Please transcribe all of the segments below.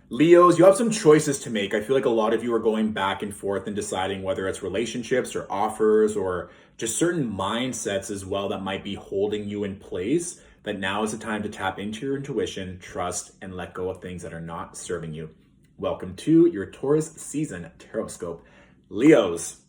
Leos, you have some choices to make. I feel like a lot of you are going back and forth and deciding whether it's relationships or offers or just certain mindsets as well that might be holding you in place. That now is the time to tap into your intuition, trust, and let go of things that are not serving you. Welcome to your Taurus season Tarotscope. Leos,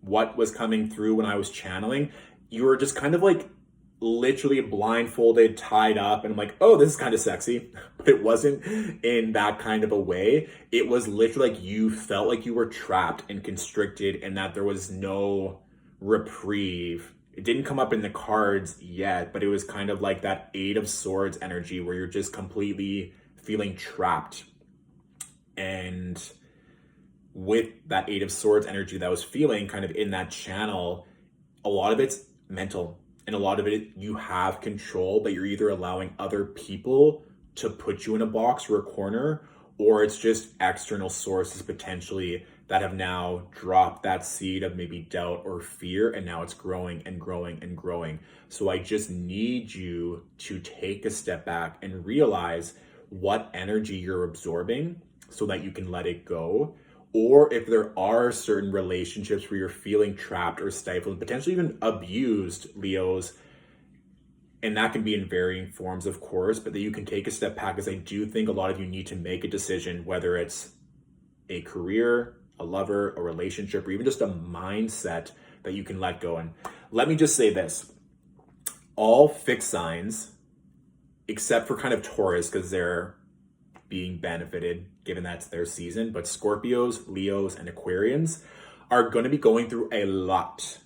what was coming through when I was channeling? You were just kind of like literally blindfolded, tied up, and I'm like, oh, this is kind of sexy. But it wasn't in that kind of a way. It was literally like you felt like you were trapped and constricted and that there was no reprieve. It didn't come up in the cards yet, but it was kind of like that Eight of Swords energy where you're just completely feeling trapped. And with that Eight of Swords energy that I was feeling kind of in that channel, a lot of it's mental. And a lot of it, you have control, but you're either allowing other people to put you in a box or a corner, or it's just external sources potentially that have now dropped that seed of maybe doubt or fear, and now it's growing and growing and growing. So I just need you to take a step back and realize what energy you're absorbing so that you can let it go. Or if there are certain relationships where you're feeling trapped or stifled, potentially even abused, Leos, and that can be in varying forms, of course, but that you can take a step back, because I do think a lot of you need to make a decision, whether it's a career, a lover, a relationship, or even just a mindset that you can let go. And let me just say this, all fixed signs, except for kind of Taurus, because they're being benefited given that's their season, but Scorpios, Leos, and Aquarians are going to be going through a lot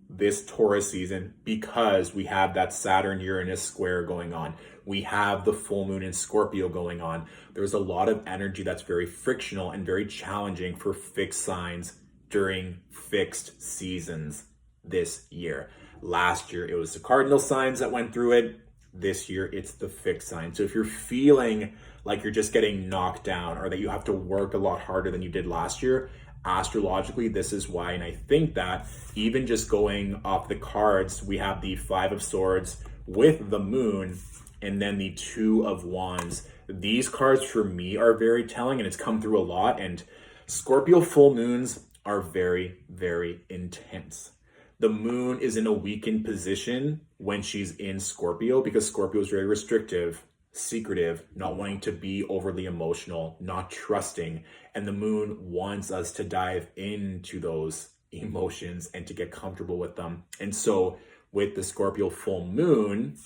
this Taurus season because we have that Saturn-Uranus square going on. We have the full moon in Scorpio going on. There's a lot of energy that's very frictional and very challenging for fixed signs during fixed seasons this year. Last year, it was the cardinal signs that went through it. This year, it's the fixed sign. So if you're feeling like you're just getting knocked down or that you have to work a lot harder than you did last year, astrologically, this is why. And I think that even just going off the cards, we have the Five of Swords with the moon and then the Two of Wands. These cards for me are very telling, and it's come through a lot. And Scorpio full moons are very, very intense. The moon is in a weakened position when she's in Scorpio because Scorpio is very restrictive, secretive, not wanting to be overly emotional, not trusting. And the moon wants us to dive into those emotions and to get comfortable with them. And so with the Scorpio full moon,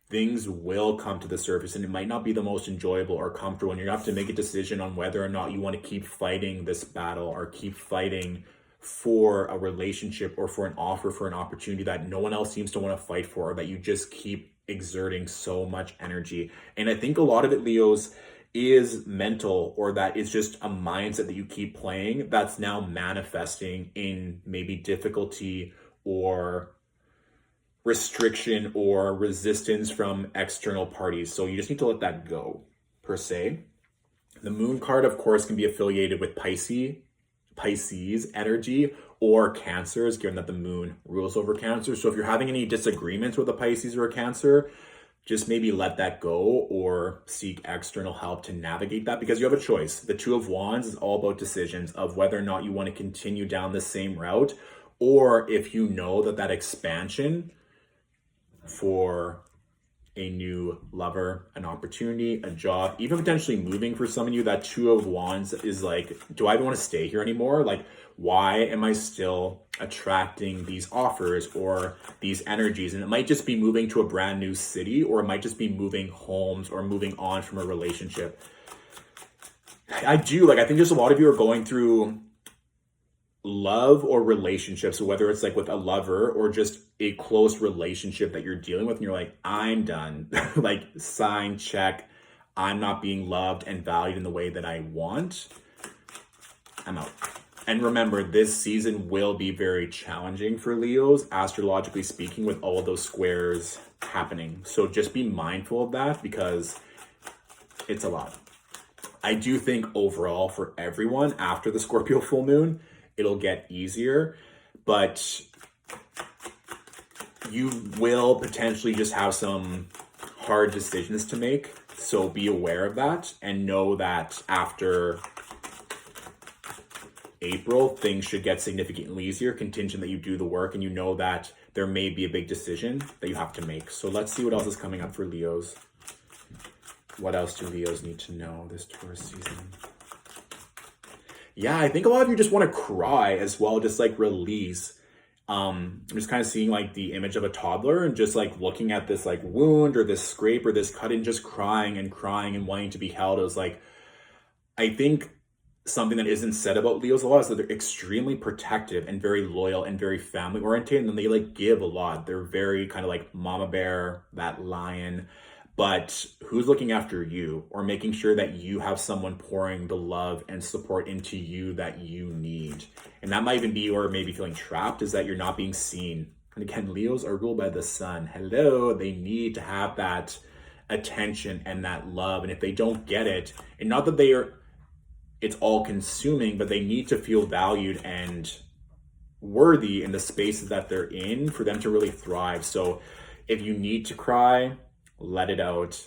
things will come to the surface, and it might not be the most enjoyable or comfortable. And you have to make a decision on whether or not you want to keep fighting this battle or keep fighting for a relationship or for an offer, for an opportunity that no one else seems to want to fight for, or that you just keep exerting so much energy. And I think a lot of it, Leos, is mental, or that is just a mindset that you keep playing that's now manifesting in maybe difficulty or restriction or resistance from external parties. So you just need to let that go, per se. The moon card, of course, can be affiliated with Pisces energy or Cancers, given that the moon rules over Cancer. So if you're having any disagreements with a Pisces or a Cancer, just maybe let that go or seek external help to navigate that, because you have a choice. The Two of Wands is all about decisions of whether or not you want to continue down the same route, or if you know that that expansion for a new lover, an opportunity, a job, even potentially moving for some of you, that Two of Wands is like, do I even want to stay here anymore? Like, why am I still attracting these offers or these energies? And it might just be moving to a brand new city, or it might just be moving homes or moving on from a relationship. I think there's a lot of you are going through love or relationships, whether it's like with a lover or just a close relationship that you're dealing with, and you're like, I'm done. Like, sign, check. I'm not being loved and valued in the way that I want. I'm out. And remember, this season will be very challenging for Leos, astrologically speaking, with all of those squares happening. So just be mindful of that, because it's a lot. I do think overall for everyone, after the Scorpio full moon, it'll get easier, but you will potentially just have some hard decisions to make. So be aware of that and know that after April, things should get significantly easier, contingent that you do the work and you know that there may be a big decision that you have to make. So let's see what else is coming up for Leos. What else do Leos need to know this Taurus season? Yeah, I think a lot of you just want to cry as well, just like release. I'm just kind of seeing like the image of a toddler and just like looking at this like wound or this scrape or this cut and just crying and wanting to be held. It was like, I think something that isn't said about Leos a lot is that they're extremely protective and very loyal and very family oriented, and they like give a lot. They're very kind of like mama bear, that lion. But who's looking after you or making sure that you have someone pouring the love and support into you that you need? And that might even be, or maybe feeling trapped, is that you're not being seen. And again, Leos are ruled by the sun. Hello, they need to have that attention and that love. And if they don't get it, and not that it's all consuming, but they need to feel valued and worthy in the spaces that they're in for them to really thrive. So if you need to cry, let it out.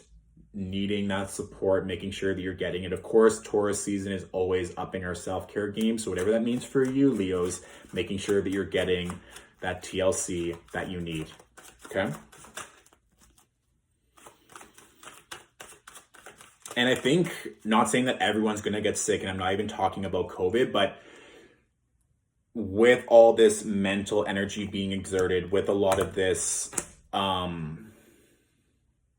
Needing that support, making sure that you're getting it. Of course, Taurus season is always upping our self-care game. So whatever that means for you, Leos, making sure that you're getting that TLC that you need. Okay. And I think, not saying that everyone's going to get sick, and I'm not even talking about COVID, but with all this mental energy being exerted, with a lot of this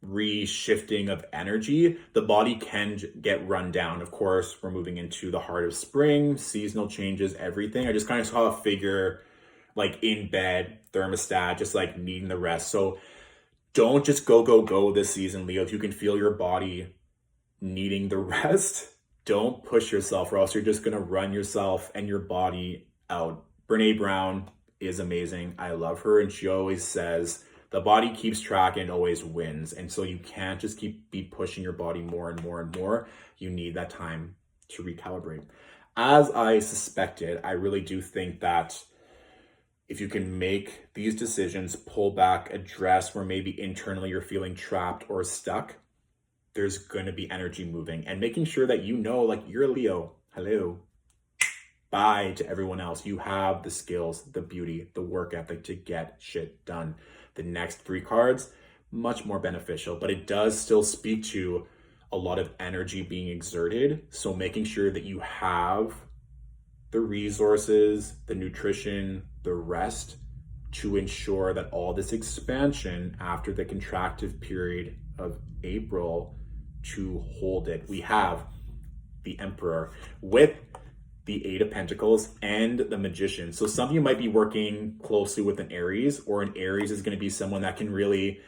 reshifting of energy, the body can get run down. Of course, we're moving into the heart of spring, seasonal changes, everything. I just kind of saw a figure like in bed, thermostat, just like needing the rest. So don't just go this season, Leo. If you can feel your body needing the rest, don't push yourself, or else you're just going to run yourself and your body out. Brene Brown is amazing. I love her. And she always says, the body keeps track and always wins. And so you can't just be pushing your body more and more and more. You need that time to recalibrate. As I suspected, I really do think that if you can make these decisions, pull back, address where maybe internally you're feeling trapped or stuck, there's going to be energy moving, and making sure that you know, like, you're a Leo. Hello. Bye to everyone else. You have the skills, the beauty, the work ethic to get shit done. The next 3 cards, much more beneficial, but it does still speak to a lot of energy being exerted. So making sure that you have the resources, the nutrition, the rest to ensure that all this expansion after the contractive period of April, to hold it. We have the Emperor with the 8 of Pentacles and the Magician. So some of you might be working closely with an Aries, or an Aries is going to be someone that can really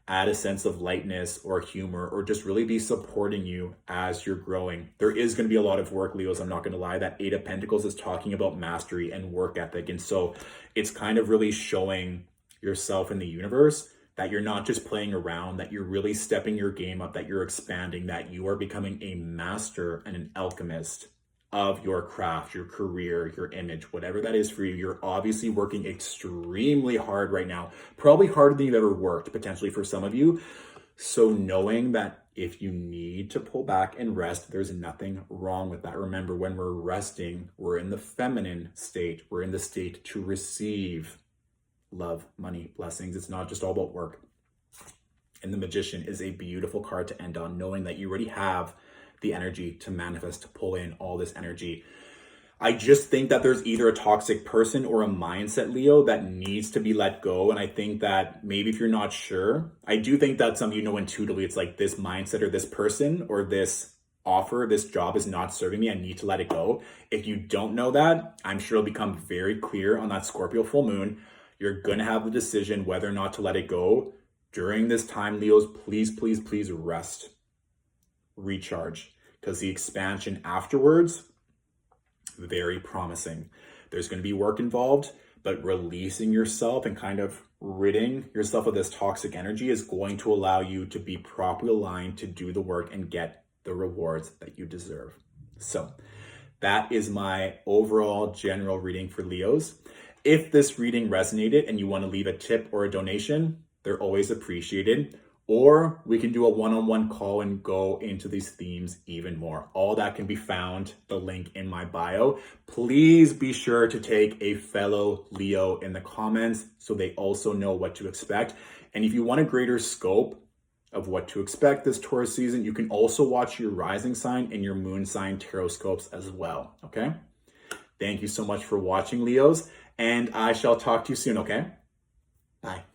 add a sense of lightness or humor, or just really be supporting you as you're growing. There is going to be a lot of work, Leos. I'm not going to lie. That 8 of Pentacles is talking about mastery and work ethic. And so it's kind of really showing yourself in the universe that you're not just playing around, that you're really stepping your game up, that you're expanding, that you are becoming a master and an alchemist of your craft, your career, your image, whatever that is for you. You're obviously working extremely hard right now, probably harder than you've ever worked, potentially for some of you. So knowing that if you need to pull back and rest, there's nothing wrong with that. Remember, when we're resting, we're in the feminine state. We're in the state to receive love, money, blessings. It's not just all about work. And the Magician is a beautiful card to end on, knowing that you already have the energy to manifest, to pull in all this energy. I just think that there's either a toxic person or a mindset, Leo, that needs to be let go. And I think that maybe if you're not sure, I do think that some of you know intuitively, it's like this mindset or this person or this offer, this job is not serving me. I need to let it go. If you don't know that, I'm sure it'll become very clear on that Scorpio full moon. You're going to have the decision whether or not to let it go. During this time, Leos, please, please, please rest, recharge, because the expansion afterwards, very promising. There's going to be work involved, but releasing yourself and kind of ridding yourself of this toxic energy is going to allow you to be properly aligned to do the work and get the rewards that you deserve. So that is my overall general reading for Leos. If this reading resonated and you want to leave a tip or a donation, they're always appreciated. or we can do a one-on-one call and go into these themes even more. All that can be found, the link in my bio. Please be sure to take a fellow Leo in the comments so they also know what to expect. And if you want a greater scope of what to expect this Taurus season, you can also watch your rising sign and your moon sign Tarotscopes as well, okay? Thank you so much for watching, Leos, and I shall talk to you soon, okay? Bye.